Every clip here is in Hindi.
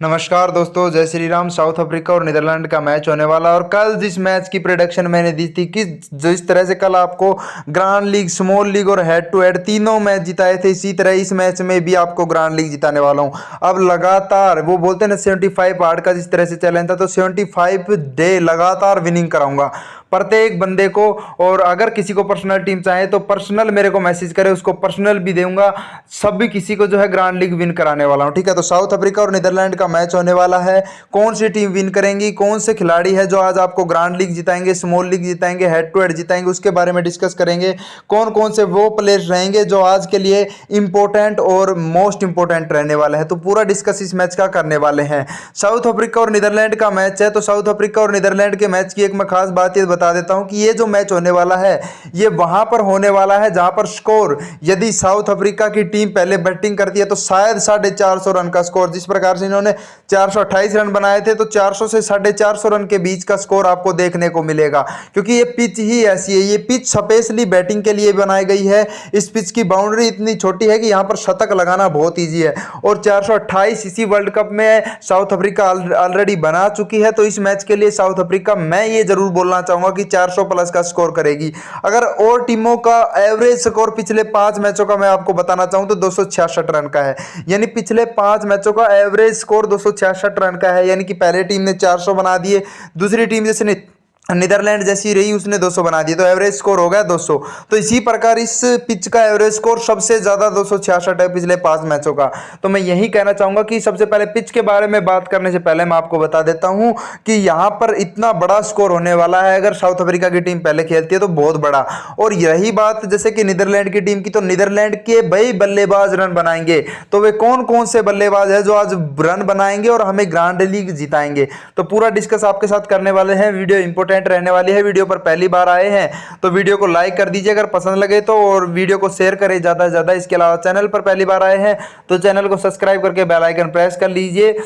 नमस्कार दोस्तों, जय श्री राम। साउथ अफ्रीका और नीदरलैंड का मैच होने वाला। और कल जिस मैच की प्रेडिक्शन मैंने दी थी कि जिस तरह से कल आपको ग्रांड लीग, स्मॉल लीग और हेड टू हेड तीनों मैच जिताए थे, इसी तरह इस मैच में भी आपको ग्रांड लीग जिताने वाला हूं। अब लगातार वो बोलते हैं ना 75 हार्ड का जिस तरह से चैलेंज था, तो 75 डे लगातार विनिंग कराऊंगा प्रत्येक बंदे को। और अगर किसी को पर्सनल टीम चाहे तो पर्सनल मेरे को मैसेज करे, उसको पर्सनल भी दूंगा। सभी किसी को जो है ग्रांड लीग विन कराने वाला हूं, ठीक है। तो साउथ अफ्रीका और नीदरलैंड का मैच होने वाला है। कौन सी टीम विन करेंगी, कौन से खिलाड़ी है जो आज आपको ग्रांड लीग जिताएंगे, स्मॉल लीग जिताएंगे, हेड टू हेड जिताएंगे, उसके बारे में डिस्कस करेंगे। कौन कौन से वो प्लेयर्स रहेंगे जो आज के लिए इंपॉर्टेंट और मोस्ट इंपॉर्टेंट रहने वाले हैं, तो पूरा डिस्कस इस मैच का करने वाले हैं। साउथ अफ्रीका और नीदरलैंड का मैच है, तो साउथ अफ्रीका और नीदरलैंड के मैच की एक मैं खास बात ये बता देता हूं कि ये जो मैच होने वाला है ये वहां पर होने वाला है जहां पर स्कोर, यदि साउथ अफ्रीका की टीम पहले बैटिंग करती है तो शायद 450 रन का स्कोर, जिस प्रकार से इन्होंने 428 रन बनाए थे, तो 400 से 450 रन के बीच का स्कोर आपको देखने को मिलेगा। क्योंकि ये पिच ही ऐसी है, ये पिच स्पेशली बैटिंग के लिए बनाई गई है। इस पिच की बाउंड्री इतनी छोटी है कि यहां पर शतक लगाना बहुत ईजी है। और 428 इसी वर्ल्ड कप में साउथ अफ्रीका ऑलरेडी बना चुकी है। तो इस मैच के लिए साउथ अफ्रीका, मैं ये जरूर बोलना चाहूंगा कि 400 प्लस का स्कोर करेगी। अगर और टीमों का एवरेज स्कोर पिछले 5 मैचों का मैं आपको बताना चाहूं तो 266 रन का है। यानी पिछले 5 मैचों का एवरेज स्कोर 266 रन का है। यानी कि पहले टीम ने 400 बना दिए, दूसरी टीम जैसे नीदरलैंड जैसी रही उसने 200 बना दिए, तो एवरेज स्कोर हो गया 200। तो इसी प्रकार इस पिच का एवरेज स्कोर सबसे ज्यादा 266 है पिछले 5 मैचों का। तो मैं यही कहना चाहूंगा कि सबसे पहले पिच के बारे में बात करने से पहले मैं आपको बता देता हूं कि यहां पर इतना बड़ा स्कोर होने वाला है। अगर साउथ अफ्रीका की टीम पहले खेलती है तो बहुत बड़ा। और यही बात जैसे कि नीदरलैंड की टीम की, तो नीदरलैंड के भाई बल्लेबाज रन बनाएंगे। तो वे कौन कौन से बल्लेबाज है जो आज रन बनाएंगे और हमें ग्रांड लीग जिताएंगे, तो पूरा डिस्कस आपके साथ करने वाले हैं। वीडियो इंपॉर्टेंट रहने वाली है। वीडियो पर पहली बार आए हैं तो वीडियो को लाइक कर दीजिए अगर पसंद लगे तो, और वीडियो को शेयर करें ज्यादा से ज्यादा। इसके अलावा चैनल पर पहली बार आए हैं तो चैनल को सब्सक्राइब करके बेल आइकन प्रेस कर लीजिए।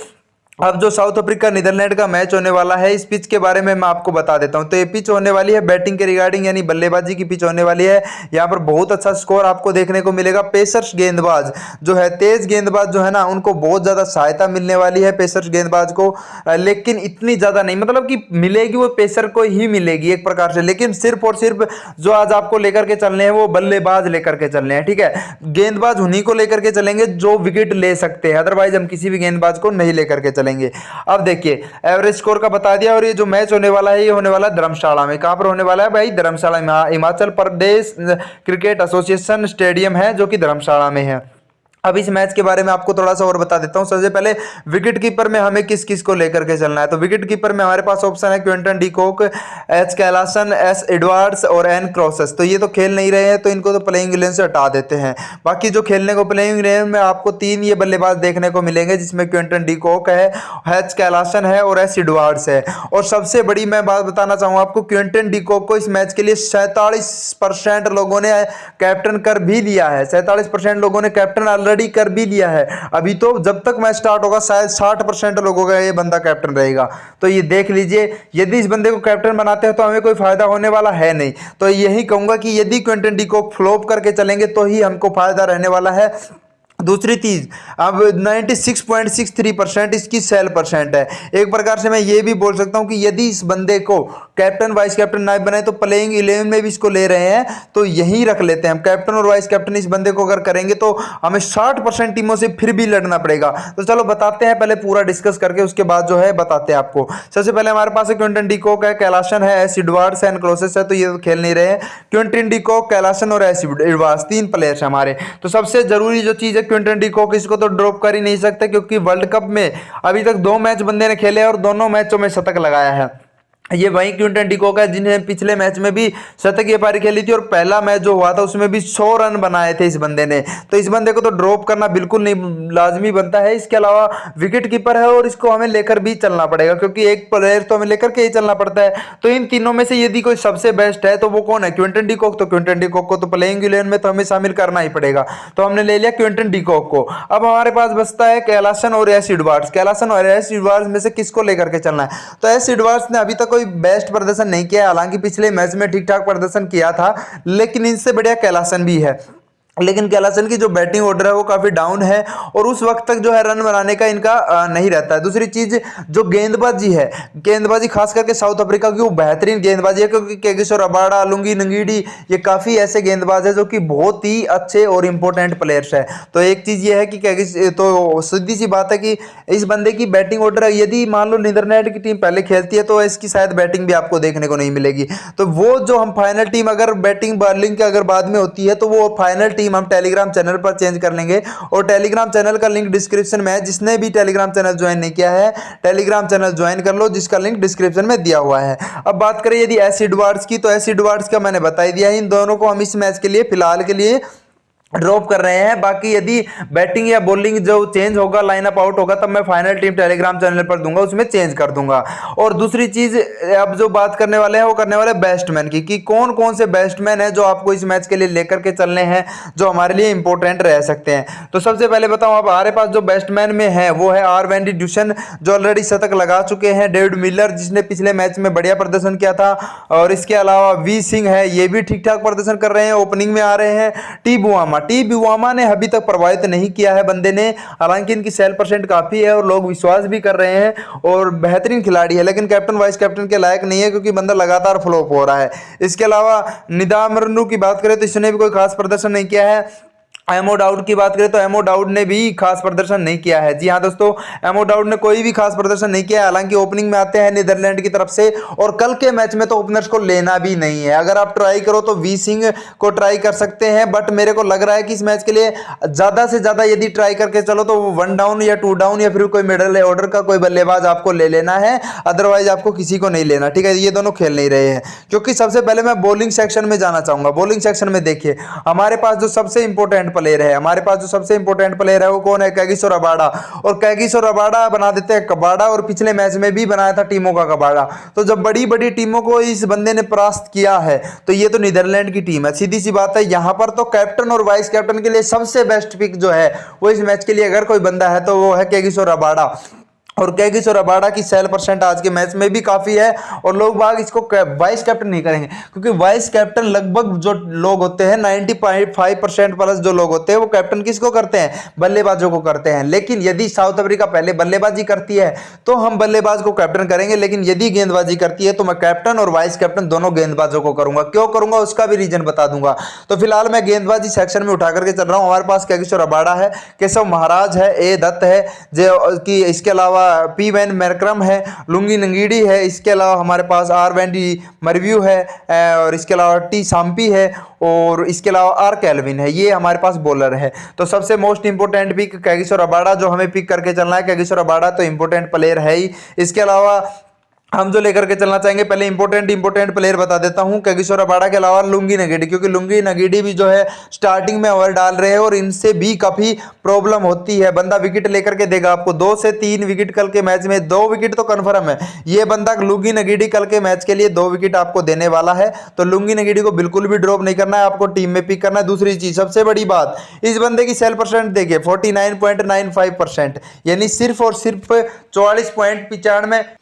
अब जो साउथ अफ्रीका नीदरलैंड का मैच होने वाला है, इस पिच के बारे में मैं आपको बता देता हूं। तो ये पिच होने वाली है बैटिंग के रिगार्डिंग, यानी बल्लेबाजी की पिच होने वाली है। यहां पर बहुत अच्छा स्कोर आपको देखने को मिलेगा। पेसर्स गेंदबाज जो है, तेज गेंदबाज जो है ना, उनको बहुत ज्यादा सहायता मिलने वाली है पेसर्स गेंदबाज को। लेकिन इतनी ज्यादा नहीं, मतलब कि मिलेगी वो पेसर को ही मिलेगी एक प्रकार से। लेकिन सिर्फ और सिर्फ जो आज आपको लेकर के चलने हैं वो बल्लेबाज लेकर के चलने हैं, ठीक है। गेंदबाज उन्हीं को लेकर के चलेंगे जो विकेट ले सकते हैं, अदरवाइज हम किसी भी गेंदबाज को नहीं लेकर के चलेंगे। अब देखिए एवरेज स्कोर का बता दिया। और ये जो मैच होने वाला है ये होने वाला है धर्मशाला में। कहां पर होने वाला है भाई? धर्मशाला में। Himachal Pradesh cricket association stadium है जो कि धर्मशाला में है। अब इस मैच के बारे में आपको थोड़ा सा और बता देता हूं। सबसे पहले विकेट कीपर में हमें किस किस को लेकर के चलना है, तो विकेट कीपर में हमारे पास ऑप्शन है Quinton de Kock, H Klaasen, S Edwards और एन क्रॉसेस। तो ये तो खेल नहीं रहे हैं तो इनको तो प्लेइंग 11 से हटा देते हैं। बाकी जो खेलने को प्लेइंग 11 में आपको 3 ये बल्लेबाज देखने को मिलेंगे, जिसमें क्विंटन डी कॉक है, एच कैलासन है और एस एडवर्ड्स है। और सबसे बड़ी मैं बात बताना चाहूंगा आपको, क्विंटन डी कॉक को इस मैच के लिए 47% लोगों ने कैप्टन कर भी लिया है। 47% लोगों ने कैप्टन ऑलरेडी कर भी लिया है। अभी तो जब तक मैच स्टार्ट होगा शायद 60% लोगों का ये बंदा कैप्टन रहेगा। तो ये देख लीजिए, यदि इस बंदे को कैप्टन बनाते हैं तो हमें कोई फायदा होने वाला है नहीं। तो यही कहूंगा कि यदि क्विंटन डी कॉक फ्लॉप करके चलेंगे तो ही हमको फायदा रहने वाला है। दूसरी चीज, अब 96.63% इसकी सेल परसेंट है। एक प्रकार से मैं ये भी बोल सकता हूं कि यदि इस बंदे को कैप्टन वाइस कैप्टन ना बनाए तो प्लेइंग 11 में भी इसको ले रहे हैं तो यहीं रख लेते हैं हम। कैप्टन और वाइस कैप्टन इस बंदे को अगर करेंगे तो हमें 60% टीमों से फिर भी लड़ना पड़ेगा। तो चलो बताते हैं, पहले पूरा डिस्कस करके उसके बाद जो है बताते हैं आपको। सबसे पहले हमारे पास क्विंटन डी कॉक है, कैलासन है, एस एडवर्ड्स है, क्रोसेस है। तो ये तो खेल नहीं रहे हैं। क्विंटन डी कॉक, कैलासन और एस एडवर्ड्स 3 प्लेयर्स हमारे। तो सबसे जरूरी जो चीज है क्विंटन डी कॉक, इसको तो ड्रॉप कर ही नहीं सकते क्योंकि वर्ल्ड कप में अभी तक 2 मैच बंदे ने खेले और दोनों मैचों में शतक लगाया है। ये वही क्विंटन डी कॉक है जिन्हें पिछले मैच में भी शतकीय पारी खेली थी और पहला मैच जो हुआ था उसमें भी 100 रन बनाए थे इस बंदे ने। तो इस बंदे को तो ड्रॉप करना बिल्कुल नहीं लाजमी बनता है। इसके अलावा विकेट कीपर है और इसको हमें लेकर भी चलना पड़ेगा क्योंकि एक प्लेयर तो हमें लेकर के ही चलना पड़ता है। तो इन तीनों में से यदि कोई सबसे बेस्ट है तो वो कौन है? Quinton de Kock. तो क्विंटन डी कॉक को तो प्लेइंग 11 में तो हमें शामिल करना ही पड़ेगा। तो हमने ले लिया क्विंटन डी कॉक को। अब हमारे पास बचता है कैलासन और एस एडवर्ड्स। कैलासन और एस एडवर्ड्स में से किसको लेकर के चलना है? तो एस एडवर्ड्स ने अभी तक कोई बेस्ट प्रदर्शन नहीं किया, हालांकि पिछले मैच में ठीक ठाक प्रदर्शन किया था, लेकिन इनसे बढ़िया कैलासन भी है। लेकिन कैलासन की जो बैटिंग ऑर्डर है वो काफी डाउन है और उस वक्त तक जो है रन बनाने का इनका नहीं रहता है। दूसरी चीज जो गेंदबाजी है, गेंदबाजी खास करके साउथ अफ्रीका की वो बेहतरीन गेंदबाजी है, क्योंकि केगिसो रबाडा, लुंगी नंगीडी, ये काफी ऐसे गेंदबाज है जो कि बहुत ही अच्छे और इंपॉर्टेंट प्लेयर्स है। तो एक चीज ये है कि तो सीधी सी बात है कि इस बंदे की बैटिंग ऑर्डर, यदि मान लो नीदरलैंड की टीम पहले खेलती है तो इसकी शायद बैटिंग भी आपको देखने को नहीं मिलेगी। तो वो जो हम फाइनल टीम अगर बैटिंग बॉलिंग की अगर बाद में होती है तो वो फाइनल टीम हम टेलीग्राम चैनल पर चेंज कर लेंगे और टेलीग्राम चैनल का लिंक डिस्क्रिप्शन में है। जिसने भी टेलीग्राम चैनल ज्वाइन नहीं किया है, टेलीग्राम चैनल ज्वाइन कर लो, जिसका लिंक डिस्क्रिप्शन में दिया हुआ है। अब बात करें यदि एस एडवर्ड्स की, तो एस एडवर्ड्स का मैंने बता ही दिया है। इन दोनों को हम इस मैच के लिए फिलहाल के लिए ड्रॉप कर रहे हैं। बाकी यदि बैटिंग या बॉलिंग जो चेंज होगा, लाइनअप आउट होगा, तब मैं फाइनल टीम टेलीग्राम चैनल पर दूंगा, उसमें चेंज कर दूंगा। और दूसरी चीज अब जो बात करने वाले हैं वो करने वाले बैट्समैन की, कि कौन कौन से बैट्समैन हैं जो आपको इस मैच के लिए लेकर के चलने हैं, जो हमारे लिए इंपॉर्टेंट रह सकते हैं। तो सबसे पहले बताऊं, अब हमारे पास जो बैट्समैन में है वो है आर वेंडी ड्यूशन, जो ऑलरेडी शतक लगा चुके हैं। डेविड मिलर, जिसने पिछले मैच में बढ़िया प्रदर्शन किया था। और इसके अलावा वी सिंह है, ये भी ठीक ठाक प्रदर्शन कर रहे हैं, ओपनिंग में आ रहे हैं। टी बुआमा ने अभी तक प्रभावित नहीं किया है बंदे ने, हालांकि इनकी सेल परसेंट काफी है और लोग विश्वास भी कर रहे हैं और बेहतरीन खिलाड़ी है, लेकिन कैप्टन वाइस कैप्टन के लायक नहीं है क्योंकि बंदा लगातार फ्लॉप हो रहा है। इसके अलावा निदामरनू की बात करें तो इसने भी कोई खास प्रदर्शन नहीं किया है। एमओ डाउड की बात करें तो एमओ डाउड ने भी खास प्रदर्शन नहीं किया है। जी हाँ दोस्तों, एमओ डाउड ने कोई भी खास प्रदर्शन नहीं किया है, हालांकि ओपनिंग में आते हैं नीदरलैंड की तरफ से। और कल के मैच में तो ओपनर्स को लेना भी नहीं है। अगर आप ट्राई करो तो वी सिंह को ट्राई कर सकते हैं, बट मेरे को लग रहा है कि इस मैच के लिए ज्यादा से ज्यादा यदि ट्राई करके चलो तो 1 डाउन या 2 डाउन या फिर कोई मिडल ऑर्डर का कोई बल्लेबाज आपको ले लेना है, अदरवाइज आपको किसी को नहीं लेना। ठीक है, ये दोनों खेल नहीं रहे हैं। क्योंकि सबसे पहले मैं बॉलिंग सेक्शन में जाना चाहूंगा। बॉलिंग सेक्शन में देखिए, हमारे पास जो सबसे इंपॉर्टेंट प्लेयर है, हमारे पास जो सबसे इंपॉर्टेंट प्लेयर है वो कौन है? Kagiso Rabada. और कैगिसो रबाडा बना देते हैं कबाड़ा, और पिछले मैच में भी बनाया था टीमों का कबाड़ा। तो जब बड़ी बड़ी टीमों को इस बंदे ने परास्त किया है तो ये तो नीदरलैंड की टीम है, सीधी सी बात है। यहां पर तो कैप्टन और वाइस कैप्टन के लिए सबसे बेस्ट पिक जो है वो इस मैच के लिए अगर कोई बंदा है तो वो है कैगिसो रबाडा। और कैगिसो रबाडा की सेल परसेंट आज के मैच में भी काफी है और लोग बाग इसको वाइस कैप्टन नहीं करेंगे, क्योंकि वाइस कैप्टन लगभग जो लोग होते हैं 95% प्लस जो लोग होते हैं वो कैप्टन किसको करते हैं? बल्लेबाजों को करते हैं। लेकिन यदि साउथ अफ्रीका पहले बल्लेबाजी करती है तो हम बल्लेबाज को कैप्टन करेंगे, लेकिन यदि गेंदबाजी करती है तो मैं कैप्टन और वाइस कैप्टन दोनों गेंदबाजों को करूंगा। क्यों करूंगा उसका भी रीजन बता दूंगा। तो फिलहाल मैं गेंदबाजी सेक्शन में उठा करके चल रहा हूं। हमारे पास कैगिसो रबाडा है, केशव महाराज है, ए दत्त है, जो कि इसके अलावा पी वैन मैक्रम है, लुंगी नंगीडी है, इसके अलावा हमारे पास आर वेंडी मरव्यू है, और इसके अलावा टी सांपी है, और इसके अलावा आर कैल्विन है। ये हमारे पास बॉलर है। तो सबसे most important pick Kagiso Rabada जो हमें पिक करके चलना है। कैगिसो रबाडा तो इंपोर्टेंट प्लेयर है ही। इसके अलावा हम जो लेकर के चलना चाहेंगे, पहले इंपोर्टेंट प्लेयर बता देता हूं। कैगिसो रबाडा के अलावा लुंगी नगीडी, क्योंकि लुंगी नगीडी भी जो है स्टार्टिंग में ओवर डाल रहे हैं और इनसे भी काफी प्रॉब्लम होती है। बंदा विकेट लेकर के देगा आपको 2 से 3 विकेट। कल के मैच में 2 विकेट तो कन्फर्म है। ये बंदा लुंगी नगीडी कल के मैच के लिए 2 विकेट आपको देने वाला है। तो लुंगी नगीडी को बिल्कुल भी ड्रॉप नहीं करना है, आपको टीम में पिक करना है। दूसरी चीज, सबसे बड़ी बात, इस बंदे की सेल परसेंट देखिए 49.95%, यानी सिर्फ और सिर्फ 44.95%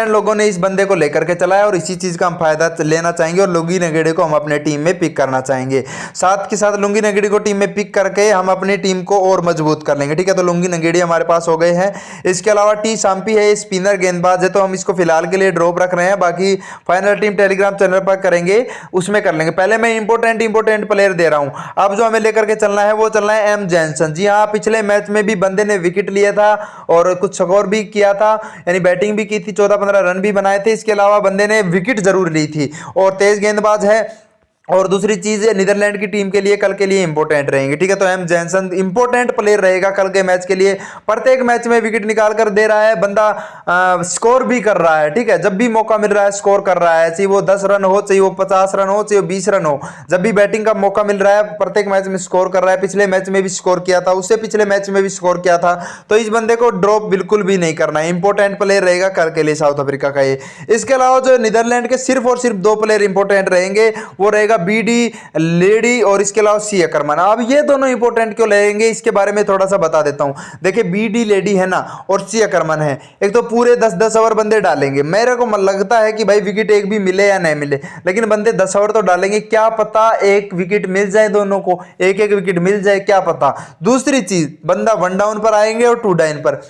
लोगों ने इस बंदे को लेकर के चला है और इसी चीज का हम फायदा लेना चाहेंगे और लुंगी नगीडी को हम अपने टीम में पिक करना चाहेंगे। साथ के साथ लुंगी नगीडी को टीम में पिक करके हम अपनी टीम को और मजबूत कर लेंगे। ठीक है, तो लुंगी नगीडी हमारे पास हो गए हैं। इसके अलावा टी सांपी है, स्पिनर गेंदबाज है, तो हम इसको फिलहाल के लिए ड्रॉप रख रहे हैं। बाकी फाइनल टीम टेलीग्राम चैनल पर करेंगे, उसमें कर लेंगे। पहले मैं इंपोर्टेंट प्लेयर दे रहा हूं। अब जो हमें लेकर के चलना है वो चलना है एम जैनसन। जी हाँ, पिछले मैच में भी बंदे ने विकेट लिया था और कुछ स्कोर भी किया था, यानी बैटिंग भी की थी, 14-15 रन भी बनाए थे। इसके अलावा बंदे ने विकेट जरूर ली थी और तेज गेंदबाज है। और दूसरी चीज नीदरलैंड की टीम के लिए कल के लिए इंपॉर्टेंट रहेंगे। ठीक है, तो एम जैनसन इंपॉर्टेंट प्लेयर रहेगा कल के मैच के लिए। प्रत्येक मैच में विकेट निकाल कर दे रहा है बंदा, स्कोर भी कर रहा है। ठीक है, जब भी मौका मिल रहा है स्कोर कर रहा है, चाहे वो 10 रन हो, चाहे वो 50 रन हो, चाहे वो 20 रन हो, जब भी बैटिंग का मौका मिल रहा है प्रत्येक मैच में स्कोर कर रहा है। पिछले मैच में भी स्कोर किया था, उससे पिछले मैच में भी स्कोर किया था। तो इस बंदे को ड्रॉप बिल्कुल भी नहीं करना है, इंपॉर्टेंट प्लेयर रहेगा कल के लिए साउथ अफ्रीका का ये। इसके अलावा जो नीदरलैंड के सिर्फ और सिर्फ 2 प्लेयर इंपॉर्टेंट रहेंगे, वो रहेगा रहेगा बीडी लेडी और इसके अलावा सी अकरमन। अब ये दोनों इंपॉर्टेंट क्यों लेंगे इसके बारे में थोड़ा सा बता देता हूं। देखिए बीडी लेडी है ना और सी अकरमन है, एक तो पूरे 10-10 ओवर बंदे डालेंगे। मेरे को लगता है कि भाई विकेट एक भी मिले या नहीं मिले, लेकिन बंदे 10 ओवर तो डालेंगे, क्या पता एक विकेट मिल जाए, दोनों को एक एक विकेट मिल जाए, क्या पता। दूसरी चीज, बंदा 1 डाउन पर आएंगे और 2 डाउन पर,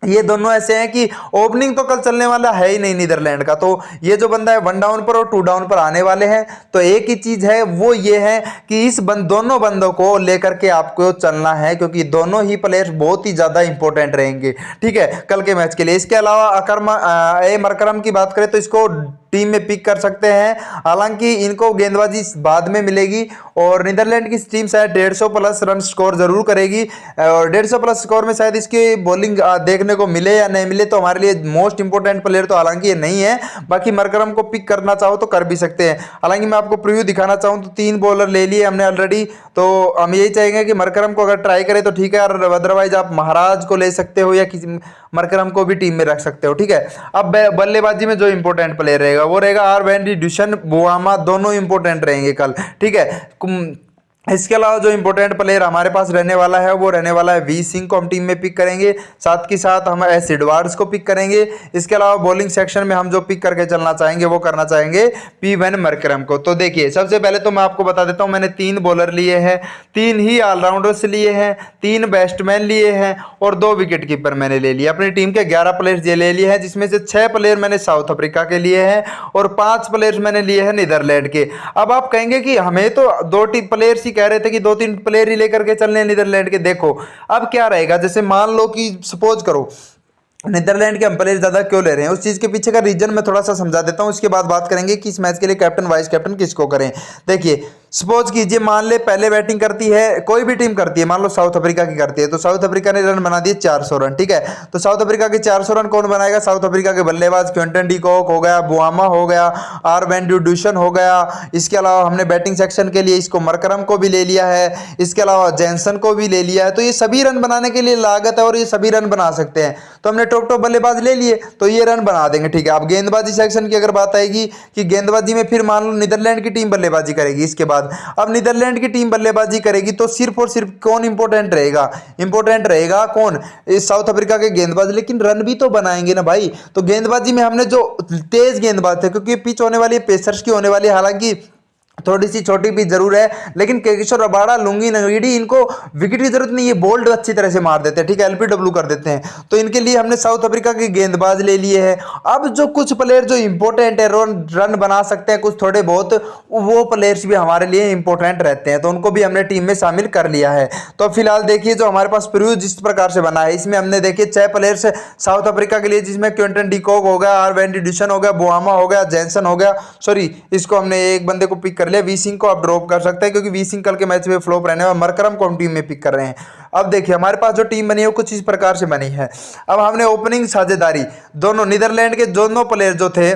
ये दोनों ऐसे हैं कि ओपनिंग तो कल चलने वाला है ही नहीं नीदरलैंड का, तो ये जो बंदा है 1 डाउन पर और 2 डाउन पर आने वाले हैं। तो एक ही चीज है वो ये है कि इस दोनों बंदों को लेकर के आपको चलना है, क्योंकि दोनों ही प्लेयर्स बहुत ही ज्यादा इंपॉर्टेंट रहेंगे, ठीक है, कल के मैच के लिए। इसके अलावा मरकरम की बात करें तो इसको टीम में पिक कर सकते हैं, हालांकि इनको गेंदबाजी बाद में मिलेगी और नीदरलैंड की टीम शायद 150 प्लस रन स्कोर जरूर करेगी और 150 प्लस स्कोर में शायद इसकी बॉलिंग देखने को मिले या नहीं मिले, तो हमारे लिए मोस्ट इंपॉर्टेंट प्लेयर तो हालांकि ये नहीं है। बाकी मरकरम को पिक करना चाहो तो कर भी सकते हैं। हालांकि मैं आपको प्रीव्यू दिखाना चाहूँ तो 3 बॉलर ले लिए हमने ऑलरेडी, तो हम यही चाहेंगे कि मरकरम को अगर ट्राई करें तो ठीक है, और अदरवाइज आप महाराज को ले सकते हो या किसी मरकरम को भी टीम में रख सकते हो, ठीक है। अब बल्लेबाजी में जो इंपॉर्टेंट प्लेयर रहेगा वो रहेगा आर-वेन ड्यूशन बुआमा, दोनों इंपॉर्टेंट रहेंगे कल, ठीक है। इसके अलावा जो इंपॉर्टेंट प्लेयर हमारे पास रहने वाला है वो रहने वाला है वी सिंह को हम टीम में पिक करेंगे, साथ के साथ हम एस एडवर्ड्स को पिक करेंगे। इसके अलावा बॉलिंग सेक्शन में हम जो पिक करके चलना चाहेंगे वो करना चाहेंगे पी-वन मरकरम को। तो देखिए सबसे पहले तो मैं आपको बता देता हूं, मैंने 3 बॉलर लिए हैं, 3 ही ऑलराउंडर्स लिए हैं, 3 बैट्समैन लिए हैं और 2 विकेट कीपर मैंने ले लिए। अपनी टीम के 11 प्लेयर्स ये ले लिए हैं, जिसमें से 6 प्लेयर मैंने साउथ अफ्रीका के लिए हैं और 5 प्लेयर्स मैंने लिए हैं नीदरलैंड के। अब आप कहेंगे कि हमें तो 2 प्लेयर्स ही कह रहे थे कि 2-3 प्लेयर ही लेकर के चलने नीदरलैंड के। देखो अब क्या रहेगा, जैसे मान लो कि सपोज करो नीदरलैंड के हम प्लेयर ज्यादा क्यों ले रहे हैं, उस चीज के पीछे का रीजन मैं थोड़ा सा समझा देता हूं, उसके बाद बात करेंगे कि इस मैच के लिए कैप्टन वाइस कैप्टन किसको करें। देखिए सपोज कीजिए, मान ले पहले बैटिंग करती है कोई भी टीम करती है, मान लो साउथ अफ्रीका की करती है, तो साउथ अफ्रीका ने रन बना दिए 400 रन, ठीक है। तो साउथ अफ्रीका के 400 रन कौन बनाएगा, साउथ अफ्रीका के बल्लेबाज क्विंटन डी कॉक हो गया, बुआमा हो गया, आर-वेन ड्यूशन हो गया। इसके अलावा हमने बैटिंग सेक्शन के लिए इसको मरकरम को भी ले लिया है, इसके अलावा जैनसन को भी ले लिया है। तो ये सभी रन बनाने के लिए लागत है और ये सभी रन बना सकते हैं, तो हमने टॉप बल्लेबाज ले लिए तो ये रन बना देंगे, ठीक है। अब गेंदबाजी सेक्शन की अगर बात आएगी कि गेंदबाजी में फिर मान लो नीदरलैंड की टीम बल्लेबाजी करेगी, इसके बाद अब नीदरलैंड की टीम बल्लेबाजी करेगी तो सिर्फ और सिर्फ कौन इंपॉर्टेंट रहेगा, इंपॉर्टेंट रहेगा कौन, इस साउथ अफ्रीका के गेंदबाज, लेकिन रन भी तो बनाएंगे ना भाई। तो गेंदबाजी में हमने जो तेज गेंदबाज थे, क्योंकि पिच होने वाली है पेसर्स की होने वाली है, हालांकि थोड़ी सी छोटी पिच जरूर है, लेकिन केगिसो रबाड़ा, लुंगी नगीडी, इनको विकेट की जरूरत नहीं, ये बोल्ड अच्छी तरह से मार देते हैं, ठीक है, एलपीडब्ल्यू कर देते हैं। तो इनके लिए हमने साउथ अफ्रीका के गेंदबाज ले लिए हैं। अब जो कुछ प्लेयर जो इंपॉर्टेंट है, रन बना सकते हैं कुछ थोड़े बहुत, वो प्लेयर्स भी हमारे लिए इंपॉर्टेंट रहते हैं, तो उनको भी हमने टीम में शामिल कर लिया है। तो फिलहाल देखिए जो हमारे पास प्रीव्यू जिस प्रकार से बना है, इसमें हमने देखिए 6 प्लेयर्स साउथ अफ्रीका के लिए, जिसमें क्विंटन डी कॉक हो गया, आर-वेन ड्यूशन हो गया, बुआमा हो गया, जैनसन हो गया, सॉरी इसको हमने एक बंदे को पिक कर लिया, वी सिंह को आप ड्रॉप कर सकते हैं क्योंकि वी सिंह कल के मैच में फ्लॉप रहने वाला, मरकरम को हम टीम में पिक कर रहे हैं। अब देखिए हमारे पास जो टीम बनी है वो कुछ इस प्रकार से बनी है। अब हमने ओपनिंग साझेदारी, दोनों नीदरलैंड के दोनों प्लेयर जो थे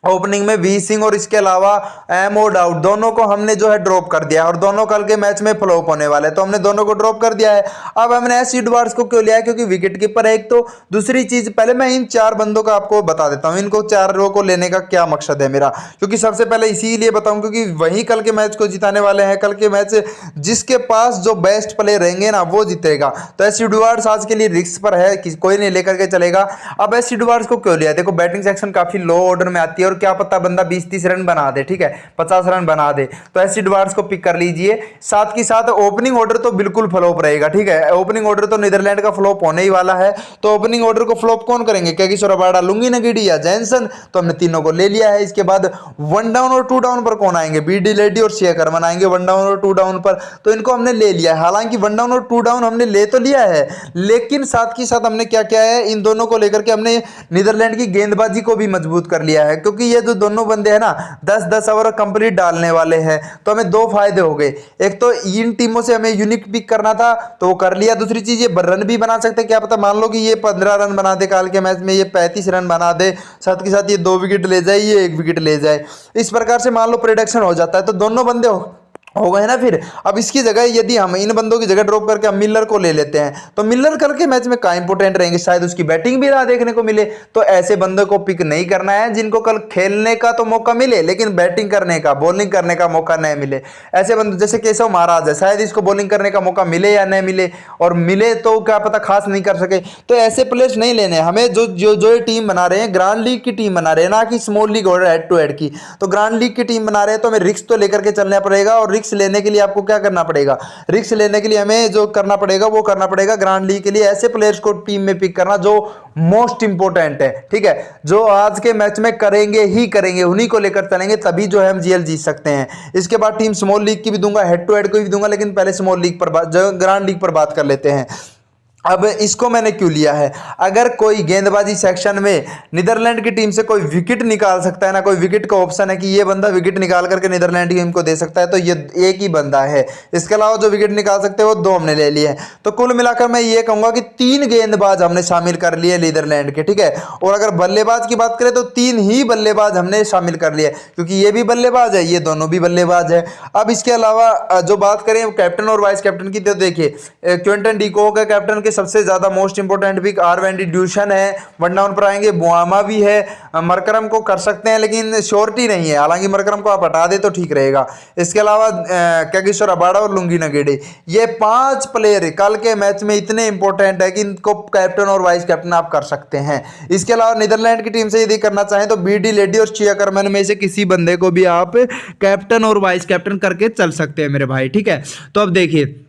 ओपनिंग में वी सिंह और इसके अलावा एमओ डाउट, दोनों को हमने जो है ड्रॉप कर दिया और दोनों कल के मैच में फ्लॉप होने वाले, तो हमने दोनों को ड्रॉप कर दिया है। अब हमने एस एडवर्ड्स को क्यों लिया है, क्योंकि विकेट कीपर है एक, तो दूसरी चीज पहले मैं इन 4 बंदों का आपको बता देता हूं, इनको 4 रो को लेने का क्या मकसद है मेरा, क्योंकि सबसे पहले इसीलिए बताऊं क्योंकि वही कल के मैच को जिताने वाले हैं। कल के मैच जिसके पास जो बेस्ट प्लेयर रहेंगे ना वो जीतेगा, तो एस एडवर्ड्स आज के लिए रिस्क पर है, कोई नहीं लेकर के चलेगा। अब एस एडवर्ड्स को क्यों लिया, देखो बैटिंग सेक्शन काफी लो ऑर्डर में आती है और क्या पता बंदा 20-30 रन बना दे, ठीक है, 50 रन बना दे, तो एस एडवर्ड्स को पिक कर लीजिए। साथ के साथ ओपनिंग ऑर्डर तो बिल्कुल फ्लॉप रहेगा, ठीक है, ओपनिंग ऑर्डर तो नीदरलैंड का फ्लॉप होने ही वाला है। तो ओपनिंग ऑर्डर को फ्लॉप कौन करेंगे, केगिसो रबाड़ा, लुंगी नगीडी या जैनसन, तो हमने तीनों को ले लिया है। इसके बाद 1 डाउन और 2 डाउन पर कौन आएंगे, बीडी लेडी और सी अकरमन आएंगे 1 डाउन और 2 डाउन पर, तो इनको हमने ले लिया है। हालांकि 1 डाउन और 2 डाउन हमने ले तो लिया है, लेकिन साथ के साथ हमने क्या किया है, इन दोनों को लेकर के हमने नीदरलैंड की गेंदबाजी को भी मजबूत कर लिया है, क्योंकि ये जो दोनों बंदे हैं ना 10-10 ओवर कंप्लीट डालने वाले हैं, तो हमें 2 फायदे हो गए। एक तो इन टीमों से हमें यूनिक पिक करना था तो वो कर लिया, दूसरी चीज ये रन भी बना सकते हैं, क्या पता मान लो कि ये 15 रन बना दे काल के मैच में, ये 35 रन बना दे, साथ के साथ ये 2 विकेट ले जाए, ये 1 विकेट ले जाए, इस प्रकार से मान लो प्रोडक्शन हो जाता है। तो दोनों बंदे हो गए ना फिर। अब इसकी जगह यदि हम इन बंदों की जगह ड्रॉप करके हम मिलर को ले लेते हैं तो मिलर कल के मैच में का इंपोर्टेंट रहेंगे, शायद उसकी बैटिंग भी ना देखने को मिले। तो ऐसे बंदों को पिक नहीं करना है जिनको कल खेलने का तो मौका मिले लेकिन बैटिंग करने का, बॉलिंग करने का मौका नहीं मिले। ऐसे बंदे जैसे केशव महाराज है, शायद इसको बॉलिंग करने का मौका मिले या नहीं मिले, और मिले तो क्या पता खास नहीं कर सके। तो ऐसे प्लेयर्स नहीं लेने हमें। जो जो जो ये टीम बना रहे हैं ग्रांड लीग की टीम बना रहे हैं, ना कि स्मॉल लीग और हेड टू हेड की। तो ग्रांड लीग की टीम बना रहे हैं तो हमें रिस्क तो लेकर के चलना पड़ेगा, और रिस्क लेने के लिए आपको क्या करना पड़ेगा, रिस्क लेने के लिए हमें जो करना पड़ेगा वो करना पड़ेगा ग्रांड लीग के लिए ऐसे प्लेयर्स को टीम में पिक करना जो मोस्ट इंपोर्टेंट है, ठीक है, जो आज के मैच में करेंगे ही करेंगे, उन्हीं को लेकर चलेंगे, तभी जो है हम जीएल जीत सकते हैं। इसके बाद टीम स्मॉल लीग की भी दूंगा, हेड टू हेड को भी दूंगा, लेकिन पहले स्मॉल लीग पर जो ग्रांड लीग पर बात कर लेते हैं। अब इसको मैंने क्यों लिया है, अगर कोई गेंदबाजी सेक्शन में नीदरलैंड की टीम से कोई विकेट निकाल सकता है ना, कोई विकेट का ऑप्शन है कि ये बंदा विकेट निकाल करके नीदरलैंड की टीम को दे सकता है, तो ये एक ही बंदा है। इसके अलावा जो विकेट निकाल सकते हैं वो दो हमने ले लिए हैं। तो कुल मिलाकर मैं ये कहूंगा कि 3 गेंदबाज हमने शामिल कर लिए नीदरलैंड के, ठीक है। और अगर बल्लेबाज की बात करें तो 3 ही बल्लेबाज हमने शामिल कर लिए, क्योंकि ये भी बल्लेबाज है, ये दोनों भी बल्लेबाज है। अब इसके अलावा जो बात करें कैप्टन और वाइस कैप्टन की, तो देखिए क्विंटन डी कॉक है कैप्टन के सबसे ज्यादा मोस्ट इंपोर्टेंट पिक, आर वेंडी ड्यूशन है, वन डाउन पर आएंगे, बुआमा भी है, मरकरम को कर सकते हैं लेकिन श्योरिटी नहीं है, हालांकि मरकरम को आप हटा दे तो ठीक रहेगा। इसके अलावा कैगिसो रबाडा और लुंगी नगेडे, ये 5 प्लेयर कल के मैच में इतने इंपॉर्टेंट है कि इनको कैप्टन और वाइस कैप्टन आप कर सकते हैं। इसके अलावा नीदरलैंड की टीम से यदि करना चाहें तो बीडी लेडी और चिया करमन में से किसी बंदे को भी आप कैप्टन और वाइस कैप्टन करके चल सकते हैं मेरे भाई, ठीक है। तो अब देखिए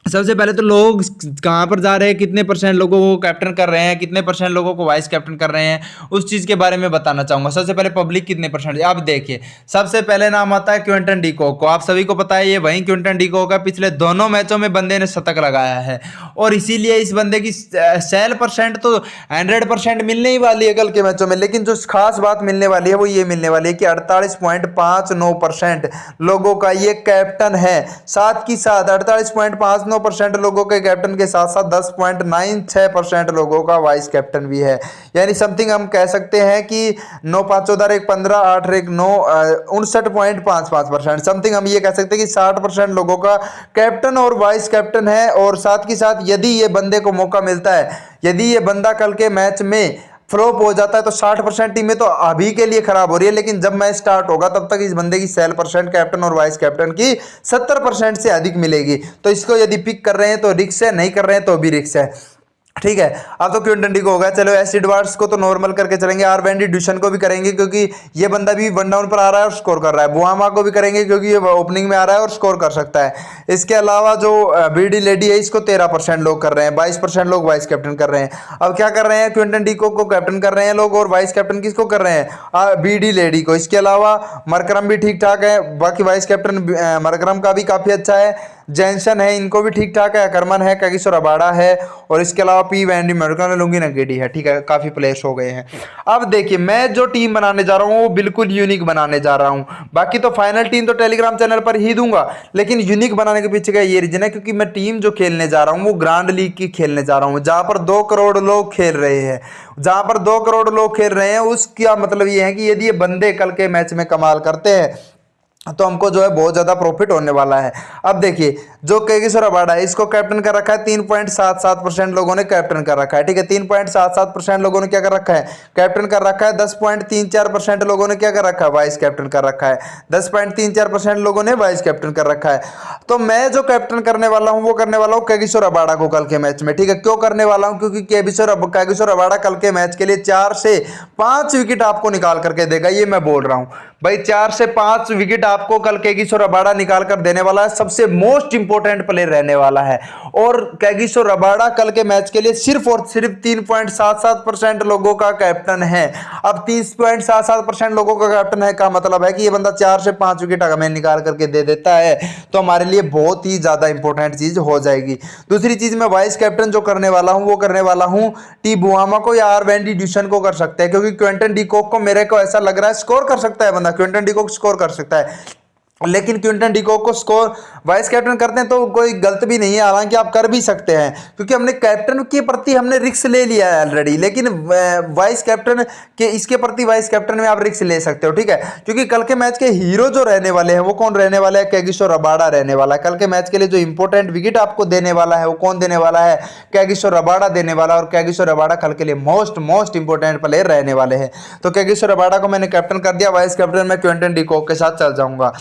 सबसे पहले तो लोग कहाँ पर जा रहे हैं, कितने परसेंट लोगों को कैप्टन कर रहे हैं, कितने परसेंट लोगों को वाइस कैप्टन कर रहे हैं, उस चीज़ के बारे में बताना चाहूँगा। सबसे पहले पब्लिक कितने परसेंट, आप देखिए सबसे पहले नाम आता है क्विंटन डी कॉक को। आप सभी को पता है ये वही क्विंटन डी कॉक का, पिछले दोनों मैचों में बंदे ने शतक लगाया है, और इसीलिए इस बंदे की सेल परसेंट तो 100% मिलने ही वाली है कल के मैचों में। लेकिन जो खास बात मिलने वाली है वो ये मिलने वाली है कि 48.59% लोगों का ये कैप्टन है, साथ ही साथ 48.59% लोगों के कैप्टन के साथ साथ 10.96% लोगों का वाइस कैप्टन भी है। यानी समथिंग हम कह सकते हैं कि 9 5 14 1 15 8 1 9 59.55% समथिंग हम ये कह सकते हैं कि 60% लोगों का कैप्टन और वाइस कैप्टन है। और साथ ही साथ यदि ये बंदे को मौका मिलता है, यदि ये बंदा कल के मैच में फ्लॉप हो जाता है तो 60% टीमें तो अभी के लिए खराब हो रही है, लेकिन जब मैच स्टार्ट होगा तब तक इस बंदे की सेल परसेंट कैप्टन और वाइस कैप्टन की 70% से अधिक मिलेगी। तो इसको यदि पिक कर रहे हैं तो रिक्स है, नहीं कर रहे हैं तो भी रिक्स है, ठीक है। अब तो क्विंटन डी को होगा, चलो एस एडवर्ड्स को तो नॉर्मल करके चलेंगे, आर वेंडी ड्यूशन को भी करेंगे क्योंकि ये बंदा भी वन डाउन पर आ रहा है और स्कोर कर रहा है, बुआमा को भी करेंगे क्योंकि ये ओपनिंग में आ रहा है और स्कोर कर सकता है। इसके अलावा जो बीडी लेडी है इसको 13% लोग कर रहे हैं, 22% लोग वाइस कैप्टन कर रहे हैं। अब क्या कर रहे हैं, क्विंटन डी को कैप्टन कर रहे हैं लोग, और वाइस कैप्टन किसको कर रहे हैं, बीडी लेडी को। इसके अलावा मरकरम भी ठीक ठाक है, बाकी वाइस कैप्टन मरकरम का भी काफी अच्छा है, जैनसन है, इनको भी ठीक ठाक है, अकरमन है, कैगिसो रबाडा है, और इसके अलावा पी वैंडी मरकरम लुंगी नगेडी है, ठीक है। काफी प्लेयर्स हो गए हैं। अब देखिए मैं जो टीम बनाने जा रहा हूँ वो बिल्कुल यूनिक बनाने जा रहा हूँ। बाकी तो फाइनल टीम तो टेलीग्राम चैनल पर ही दूंगा, लेकिन यूनिक बनाने के पीछे का ये रीजन है क्योंकि मैं टीम जो खेलने जा रहा हूँ वो ग्रांड लीग की खेलने जा रहा हूँ, जहां पर 2 करोड़ लोग खेल रहे हैं, जहां पर 2 करोड़ लोग खेल रहे हैं। उसका मतलब ये है कि यदि ये बंदे कल के मैच में कमाल करते हैं तो हमको जो है बहुत ज्यादा प्रॉफिट होने वाला है। अब देखिए जो कैगिसो रबाडा है इसको कैप्टन कर रखा है, 3.77% लोगों ने कैप्टन कर रखा है, ठीक है। 3.77% लोगों ने क्या कर रखा है, कैप्टन कर रखा है। 10.34% लोगों ने क्या कर रखा है, वाइस कैप्टन कर रखा है। 10.34% लोगों ने वाइस कैप्टन कर रखा है। तो मैं जो कैप्टन करने वाला हूं वो करने वाला हूं कैगिसो रबाडा को कल के मैच में, ठीक है। क्यों करने वाला हूं, क्योंकि कैगिसो रबाडा कल के मैच के लिए 4 से 5 विकेट आपको निकाल करके देगा, ये मैं बोल रहा हूं भाई। 4 से 5 विकेट आपको कल कैगिसो रबाडा निकाल कर देने वाला है, सबसे मोस्ट इंपोर्टेंट प्लेयर रहने वाला है। और कैगिसो रबाडा कल के मैच के लिए सिर्फ और सिर्फ 3.77% लोगों का कैप्टन है। अब 3.77% लोगों का कैप्टन है का मतलब है कि ये बंदा 4 से 5 विकेट हमें निकाल करके दे देता है, तो हमारे लिए बहुत ही ज्यादा इंपॉर्टेंट चीज हो जाएगी। दूसरी चीज मैं वाइस कैप्टन जो करने वाला हूं वो करने वाला हूं टी बुआमा को या आर वेंडी ड्यूशन को कर सकते हैं, क्योंकि क्विंटन डी कॉक को मेरे को ऐसा लग रहा है स्कोर कर सकता है बंदा, क्विंटन डी कॉक स्कोर कर सकता है। लेकिन क्विंटन डिकॉक को स्कोर वाइस कैप्टन करते हैं तो कोई गलत भी नहीं है, हालांकि आप कर भी सकते हैं क्योंकि हमने कैप्टन के प्रति हमने रिस्क ले लिया है ऑलरेडी। लेकिन वाइस कैप्टन के इसके प्रति वाइस कैप्टन में आप रिस्क ले सकते हो, ठीक है, क्योंकि कल के मैच के हीरो जो रहने वाले हैं वो कौन रहने वाला है, कैगिसो रबाडा रहने वाला है। कल के मैच के लिए जो इंपॉर्टेंट विकेट आपको देने वाला है वो कौन देने वाला है, कैगिसो रबाडा देने वाला है। और कैगिसो रबाडा कल के लिए मोस्ट इंपॉर्टेंट प्लेयर रहने वाले हैं। तो कैगिसो रबाडा को मैंने कैप्टन कर दिया, वाइस कैप्टन मैं क्विंटन डिकॉक के साथ चल जाऊंगा।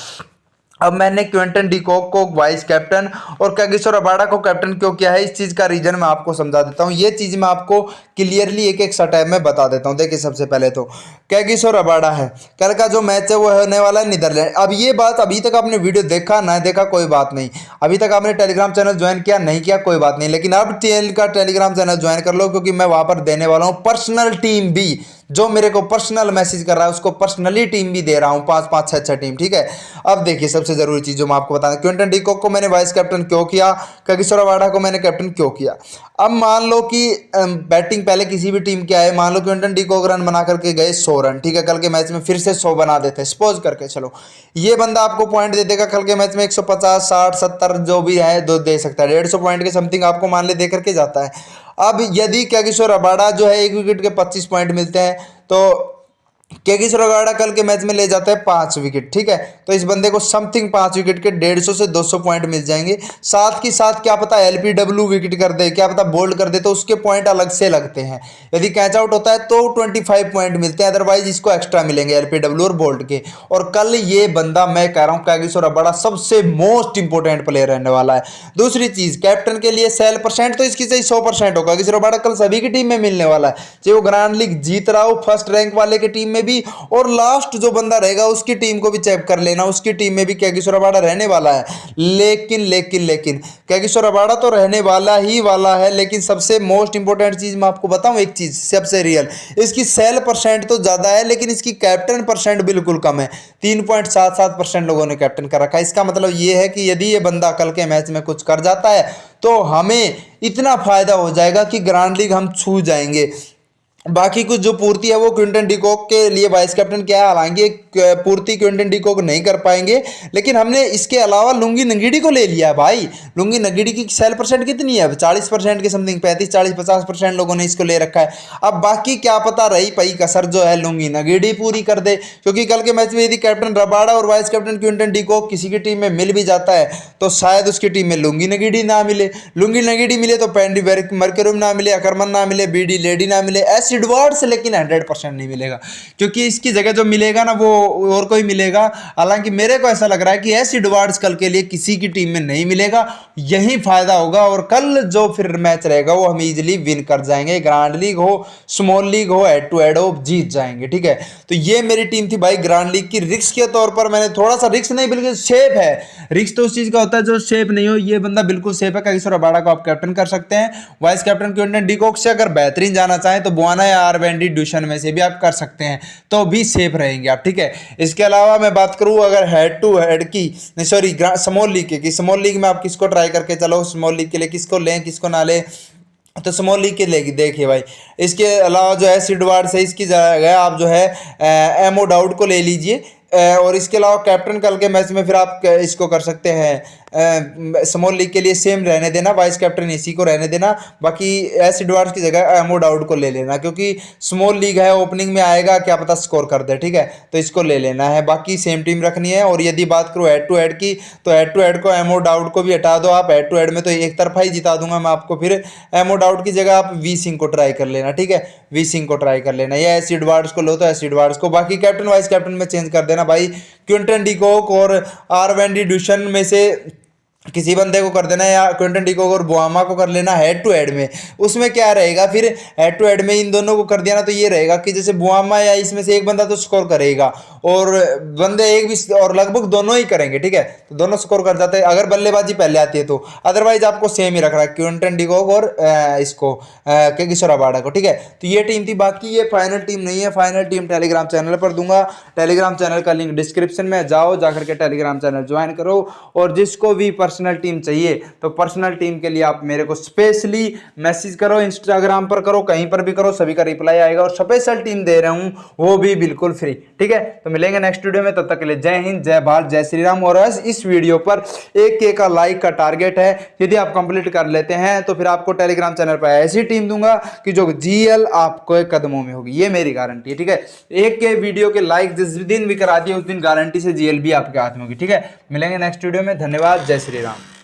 अब मैंने क्विंटन डिकॉक को वाइस कैप्टन और कैगिसो रबाडा को कैप्टन क्यों किया है, इस चीज़ का रीजन मैं आपको समझा देता हूँ। ये चीज़ मैं आपको क्लियरली एक एक स्टेप में बता देता हूँ। देखिए, सबसे पहले तो कैगिसो रबाडा है, कल का जो मैच है वो होने वाला है नीदरलैंड। अब ये बात अभी तक आपने वीडियो देखा ना देखा कोई बात नहीं, अभी तक आपने टेलीग्राम चैनल ज्वाइन किया नहीं किया कोई बात नहीं, लेकिन अब टेलीग्राम चैनल ज्वाइन कर लो क्योंकि मैं वहाँ पर देने वाला हूँ पर्सनल टीम भी। जो मेरे को पर्सनल मैसेज कर रहा है उसको पर्सनली टीम भी दे रहा हूँ, 5-5 6-6 टीम, ठीक है। अब देखिए, सबसे जरूरी चीज जो मैं आपको बता दूं, क्विंटन डिकॉक को मैंने वाइस कैप्टन क्यों किया, कैगिसो रबाडा को मैंने कैप्टन क्यों किया। अब मान लो कि बैटिंग पहले किसी भी टीम के आए, मान लो क्विंटन डिकॉक रन बना करके गए 100 रन, ठीक है, कल के मैच में फिर से 100 बना देते सपोज करके, चलो ये बंदा आपको पॉइंट दे देगा कल के मैच में 150 60 70 जो भी है दो दे सकता है, 150 पॉइंट के समथिंग आपको मान ले दे करके जाता है। अब यदि कैगिसो रबाडा जो है 1 विकेट के 25 पॉइंट मिलते हैं तो कैगिसो रबाडा कल के मैच में ले जाता है 5 विकेट, ठीक है, तो इस बंदे को समथिंग 5 विकेट के 150 से 200 पॉइंट मिल जाएंगे। साथ की साथ क्या पता एलपीडब्ल्यू विकेट कर दे, क्या पता बोल्ड कर दे तो उसके पॉइंट अलग से लगते हैं। यदि कैच आउट होता है तो 25 पॉइंट मिलते हैं, अदरवाइज इसको एक्स्ट्रा मिलेंगे एलपीडब्ल्यू और बोल्ड के। और कल ये बंदा मैं कह रहा हूँ कैगिसो रबाडा सबसे मोस्ट इंपोर्टेंट प्लेयर रहने वाला है। दूसरी चीज, कैप्टन के लिए सेल परसेंट तो इसकी सही 100% होगा। कैगिसो रबाडा कल सभी की टीम में मिलने वाला है, चाहे वो ग्रैंड लीग जीत रहा हो फर्स्ट रैंक वाले की टीम में भी, और लास्ट जो बंदा रहेगा उसकी टीम को भी चेक कर लेना, उसकी टीम में भी कैगिसो रबाडा रहने वाला है। लेकिन कैगिसो रबाडा तो रहने वाला ही वाला है, लेकिन सबसे मोस्ट इंपोर्टेंट चीज मैं आपको बताऊं, एक चीज सबसे रियल, इसकी सेल परसेंट तो ज्यादा है लेकिन इसकी कैप्टन परसेंट बिल्कुल कम है। 3.77% लोगों ने कैप्टन कर रखा है। इसका मतलब ये है कि यदि ये बंदा कल के मैच में कुछ कर जाता है तो हमें इतना फायदा हो जाएगा कि ग्रैंड लीग हम छू जाएंगे। बाकी कुछ जो पूर्ति है वो क्विंटन डिकॉक के लिए वाइस कैप्टन क्या है, हालांकि पूर्ति क्विंटन डिकॉक नहीं कर पाएंगे, लेकिन हमने इसके अलावा लुंगी नगीडी को ले लिया है भाई। लुंगी नगीडी की सेल परसेंट कितनी है, 40% के समथिंग, 35-40-50% लोगों ने इसको ले रखा है। अब बाकी क्या पता रही पई कसर जो है लुंगी नगीडी पूरी कर दे, क्योंकि कल के मैच में यदि कैप्टन रबाडा और वाइस कैप्टन क्विंटन डिकॉक किसी की टीम में मिल भी जाता है तो शायद उसकी टीम में लुंगी नगीडी ना मिले। लुंगी नगीडी मिले तो पैंडी मर्क्यूरम ना मिले, अकरमन ना मिले, बीडी लेडी ना मिले, ऐसी एडवर्ड्स लेकिन 100% नहीं मिलेगा, क्योंकि इसकी जगह जो मिलेगा ना वो और कोई मिलेगा। हालांकि मेरे को ऐसा लग रहा है कि ऐसी एडवर्ड्स कल के लिए किसी की टीम में नहीं मिलेगा, यही फायदा होगा और कल जो फिर मैच रहेगा वो हम इजीली विन कर जाएंगे। ग्रैंड लीग हो स्मॉल लीग हो हेड टू हेड हो जीत जाएंगे, ठीक है। तो ये मेरी टीम थी भाई ग्रैंड लीग की। रिस्क के तौर पर मैंने थोड़ा सा, रिस्क नहीं बिल्कुल सेफ है, रिस्क तो उस चीज का होता है जो सेफ नहीं हो, ये बंदा बिल्कुल सेफ है। कैगिसो रबाडा को आप कैप्टन कर सकते हैं, वाइस कैप्टन क्विंटन डिकॉक से अगर बेहतरीन जाना चाहें तो बुआना या आरवेंडी ड्यूशन में से भी आप कर सकते हैं, तो भी सेफ रहेंगे आप, ठीक है। इसके अलावा मैं बात करूं अगर हेड टू हेड की, नहीं सॉरी स्मॉल लीग की, स्मॉल लीग में आप किसको ट्राई करके चलो, स्मॉल लीग के लिए किसको लें किसको ना लें, तो स्मॉल लीग के लेगी देखिए भाई। इसके अलावा जो है सिडवार्ड से इसकी जगह आप जो है एमओ डाउड को ले लीजिए। और इसके अलावा कैप्टन कल के मैच में फिर आप इसको कर सकते हैं स्मॉल लीग के लिए सेम रहने देना, वाइस कैप्टन इसी को रहने देना, बाकी एस एडवार्ड्स की जगह एमओ डाउड को ले लेना, क्योंकि स्मॉल लीग है ओपनिंग में आएगा क्या पता स्कोर कर दे, ठीक है, तो इसको ले लेना है। बाकी सेम टीम रखनी है। और यदि बात करूँ हेड टू हेड की, तो हेड टू हेड को एमओ डाउड को भी हटा दो आप, हेड टू हेड में तो एक तरफा ही जिता दूंगा मैं आपको, फिर एमओ डाउड की जगह आप वी सिंह को ट्राई कर लेना, ठीक है, वी सिंह को ट्राई कर लेना, या एस एडवार्ड्स को लो तो एस एडवार्ड्स को। बाकी कैप्टन वाइस कैप्टन में चेंज कर देना भाई, क्विंटन डिकॉक और आरवेंडी ड्यूशन में से किसी बंदे को कर देना, या क्विंटन डिकॉक और बुआमा को कर लेना हेड टू हेड में। उसमें क्या रहेगा फिर हेड टू हेड में इन दोनों को कर दिया ना, तो ये रहेगा कि जैसे बुआमा या इसमें से एक बंदा तो स्कोर करेगा और बंदे एक भी, और लगभग दोनों ही करेंगे, ठीक है, तो दोनों स्कोर कर जाते हैं अगर बल्लेबाजी पहले आती है तो। अदरवाइज आपको सेम ही रख रहा है क्विंटन डिकॉक और इसको कैगिसो रबाडा को, ठीक है। तो ये टीम थी, बाकी ये फाइनल टीम नहीं है, फाइनल टीम टेलीग्राम चैनल पर दूंगा। टेलीग्राम चैनल का लिंक डिस्क्रिप्शन में, जाओ जाकर के टेलीग्राम चैनल ज्वाइन करो और जिसको भी पर्सनल टीम चाहिए तो पर्सनल टीम के लिए आप मेरे को स्पेशली मैसेज करो, इंस्टाग्राम पर करो, कहीं पर भी करो, सभी का रिप्लाई आएगा और स्पेशल टीम दे रहा हूं वो भी बिल्कुल फ्री। ठीक है, तो मिलेंगे नेक्स्ट वीडियो में, तब तक के लिए जय हिंद, जय भारत, जय श्री राम। और इस वीडियो पर 1K का लाइक का टारगेट है, यदि आप कंप्लीट कर लेते हैं तो फिर आपको टेलीग्राम चैनल पर ऐसी टीम दूंगा कि जो GL आपको कदमों में होगी, ये मेरी गारंटी है। ठीक है, 1K वीडियो के लाइक जिस दिन भी करा दिए उस दिन गारंटी से GL भी आपके हाथ में होगी। ठीक है, मिलेंगे नेक्स्ट वीडियो में, धन्यवाद, जय श्री राम।